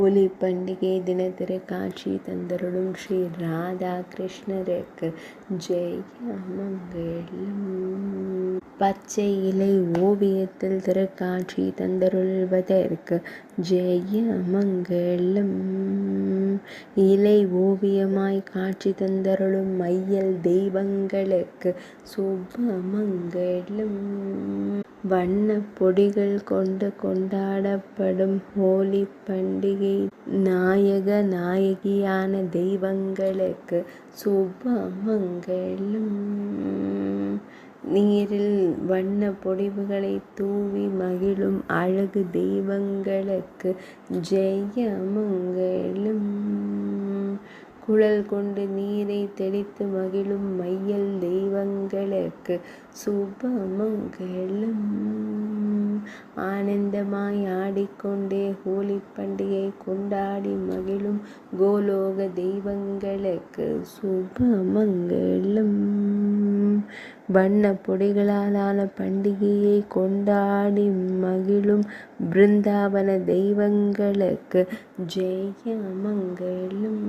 ஹோலி பண்டிகை தினத்திரு காட்சி தந்தருளும் ஸ்ரீ ராதா கிருஷ்ணருக்கு ஜெய மங்களம். பச்சை இலை ஓவியத்தில் திருக்காட்சி தந்தருள்வதற்கு ஜெய மங்களம். இலை ஓவியமாய் காட்சி தந்தருளும் மையல் தெய்வங்களுக்கு சுப மங்களம். வண்ண பொடிகள் கொண்டு கொண்டாடப்படும் ஹோலி பண்டிகை நாயக நாயகியான தெய்வங்களுக்கு சுப மங்களம். நீரில் வண்ண பொடிவுகளை தூவி மகிழும் அழகு தெய்வங்களுக்கு ஜெய மங்களம். குழல் கொண்டு நீரை தெளித்து மகிழும் மையல் தெய்வங்களுக்கு சுப மங்களம். ஆனந்தமாய் ஆடிக்கொண்டே ஹோலி பண்டிகை கொண்டாடி மகிழும் கோலோக தெய்வங்களுக்கு சுப மங்களம். வண்ண பொடிகளாலான பண்டிகையை கொண்டாடி மகிழும் பிருந்தாவன தெய்வங்களுக்கு ஜெய மங்களம்.